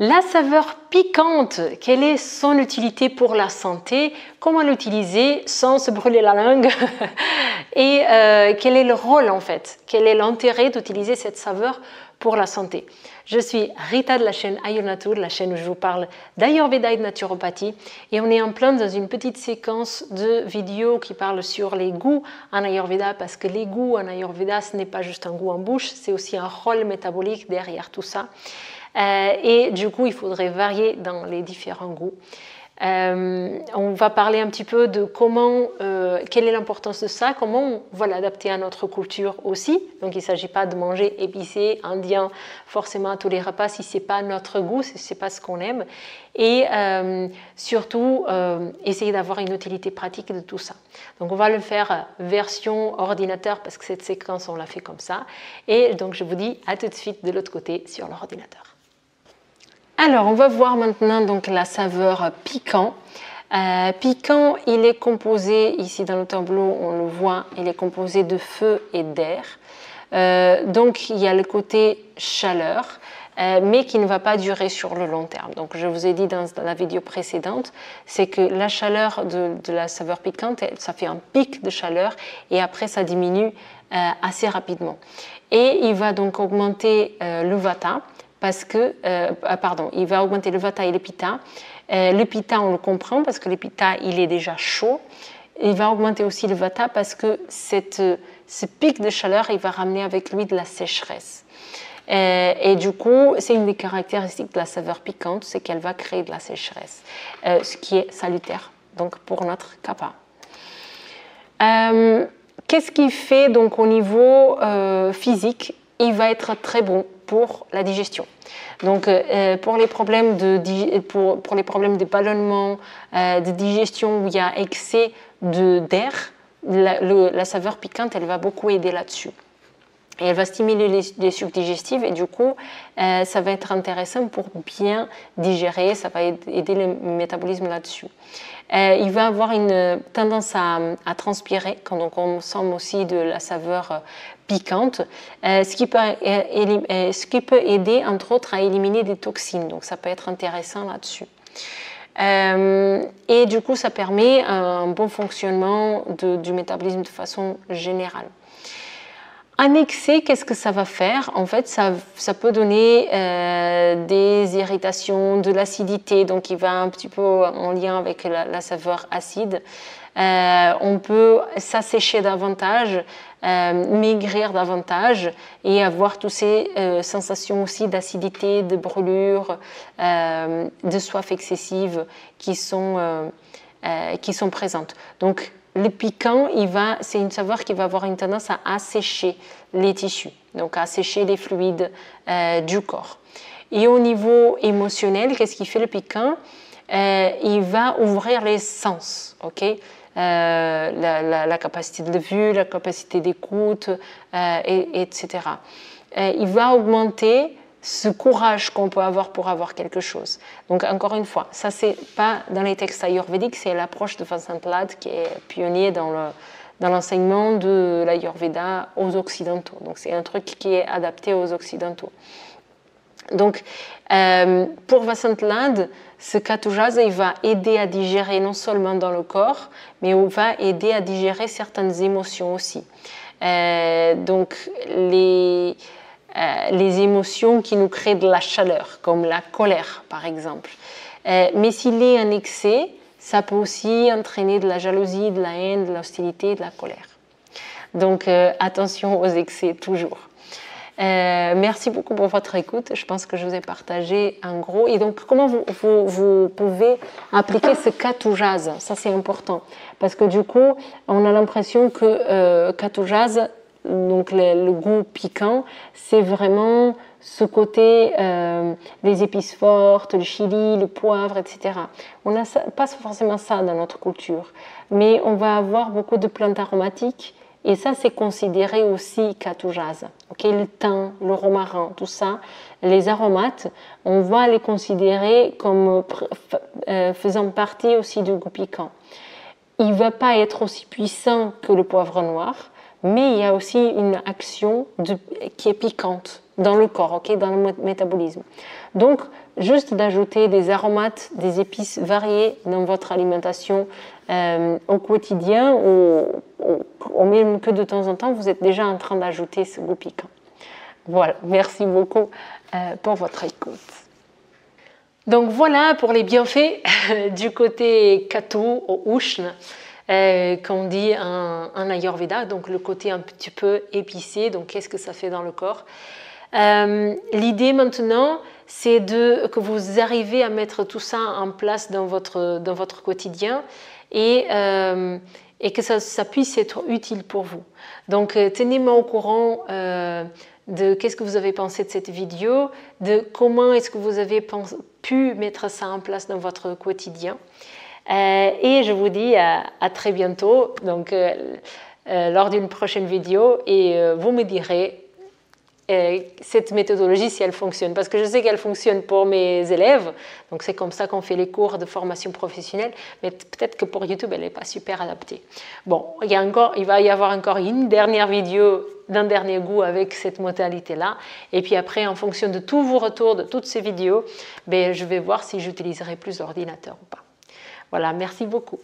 La saveur piquante, quelle est son utilité pour la santé? Comment l'utiliser sans se brûler la langue? Et quel est le rôle en fait? Quel est l'intérêt d'utiliser cette saveur pour la santé? Je suis Rita de la chaîne Ayurnatur, la chaîne où je vous parle d'Ayurveda et de naturopathie. Et on est en plein dans une petite séquence de vidéos qui parlent sur les goûts en Ayurveda, parce que les goûts en Ayurveda, ce n'est pas juste un goût en bouche, c'est aussi un rôle métabolique derrière tout ça. Et du coup, il faudrait varier dans les différents goûts. On va parler un petit peu de comment, quelle est l'importance de ça, comment on va l'adapter à notre culture aussi. Donc il ne s'agit pas de manger épicé, indien, forcément à tous les repas si ce n'est pas notre goût, si ce n'est pas ce qu'on aime. Et surtout, essayer d'avoir une utilité pratique de tout ça. Donc on va le faire version ordinateur parce que cette séquence, on l'a fait comme ça. Et donc je vous dis à tout de suite de l'autre côté sur l'ordinateur. Alors, on va voir maintenant donc la saveur piquant. Piquant, il est composé, ici dans le tableau, on le voit, il est composé de feu et d'air. Donc, il y a le côté chaleur, mais qui ne va pas durer sur le long terme. Donc, je vous ai dit dans la vidéo précédente, c'est que la chaleur de la saveur piquante, ça fait un pic de chaleur et après, ça diminue assez rapidement. Et il va donc augmenter le vata, parce que, il va augmenter le vata et le pitta. Le pitta, on le comprend parce que le pitta, il est déjà chaud. Il va augmenter aussi le vata parce que ce pic de chaleur, il va ramener avec lui de la sécheresse. Et du coup, c'est une des caractéristiques de la saveur piquante, c'est qu'elle va créer de la sécheresse, ce qui est salutaire donc pour notre kapha. Qu'est-ce qu'il fait donc au niveau physique? Il va être très bon pour la digestion. Donc, pour les problèmes pour les problèmes de ballonnement, de digestion où il y a excès d'air, la saveur piquante, elle va beaucoup aider là-dessus. Et elle va stimuler les sucs digestifs et du coup, ça va être intéressant pour bien digérer, ça va aider le métabolisme là-dessus. Il va avoir une tendance à transpirer quand on consomme aussi de la saveur piquante, ce qui peut aider entre autres à éliminer des toxines, donc ça peut être intéressant là-dessus. Et du coup, ça permet un bon fonctionnement du métabolisme de façon générale. En excès, qu'est-ce que ça va faire? En fait, ça peut donner des irritations, de l'acidité, donc il va un petit peu en lien avec la saveur acide. On peut s'assécher davantage, maigrir davantage et avoir toutes ces sensations aussi d'acidité, de brûlure, de soif excessive qui sont présentes. Donc, le piquant, c'est une saveur qui va avoir une tendance à assécher les tissus, donc à assécher les fluides du corps. Et au niveau émotionnel, qu'est-ce qui fait le piquant? Il va ouvrir les sens, ok? La capacité de vue, la capacité d'écoute, etc. Il va augmenter ce courage qu'on peut avoir pour avoir quelque chose. Donc encore une fois, ça c'est pas dans les textes ayurvédiques, c'est l'approche de Vasant Lad qui est pionnier dans l'enseignement de l'ayurveda aux occidentaux. Donc c'est un truc qui est adapté aux occidentaux. Donc pour Vasant Lad, ce Katujasa, il va aider à digérer non seulement dans le corps, mais il va aider à digérer certaines émotions aussi. Donc les émotions qui nous créent de la chaleur, comme la colère par exemple. Mais s'il est en excès, ça peut aussi entraîner de la jalousie, de la haine, de l'hostilité, de la colère. Donc attention aux excès toujours. Merci beaucoup pour votre écoute. Je pense que je vous ai partagé en gros. Et donc, comment vous pouvez appliquer ce Katujasa? Ça, c'est important. Parce que du coup, on a l'impression que Katujasa, donc le goût piquant, c'est vraiment ce côté les épices fortes, le chili, le poivre, etc. On n'a pas forcément ça dans notre culture. Mais on va avoir beaucoup de plantes aromatiques. Et ça, c'est considéré aussi Katujasa. Okay? Le thym, le romarin, tout ça, les aromates, on va les considérer comme faisant partie aussi du goût piquant. Il ne va pas être aussi puissant que le poivre noir, mais il y a aussi une action qui est piquante dans le corps, okay, dans le métabolisme. Donc, juste d'ajouter des aromates, des épices variées dans votre alimentation au quotidien ou même que de temps en temps, vous êtes déjà en train d'ajouter ce goût piquant. Voilà, merci beaucoup pour votre écoute. Donc voilà pour les bienfaits du côté Katu ou Ushna, qu'on dit en Ayurveda, donc le côté un petit peu épicé, donc qu'est-ce que ça fait dans le corps. L'idée maintenant, c'est que vous arrivez à mettre tout ça en place dans votre quotidien et que ça puisse être utile pour vous. Donc tenez-moi au courant de qu'est-ce que vous avez pensé de cette vidéo, de comment est-ce que vous avez pu mettre ça en place dans votre quotidien. Et je vous dis à très bientôt, donc lors d'une prochaine vidéo, et vous me direz cette méthodologie si elle fonctionne, parce que je sais qu'elle fonctionne pour mes élèves, donc c'est comme ça qu'on fait les cours de formation professionnelle, mais peut-être que pour YouTube elle n'est pas super adaptée. Bon, il va y avoir encore une dernière vidéo d'un dernier goût avec cette modalité là, et puis après en fonction de tous vos retours de toutes ces vidéos, je vais voir si j'utiliserai plus l'ordinateur ou pas. Voilà, merci beaucoup.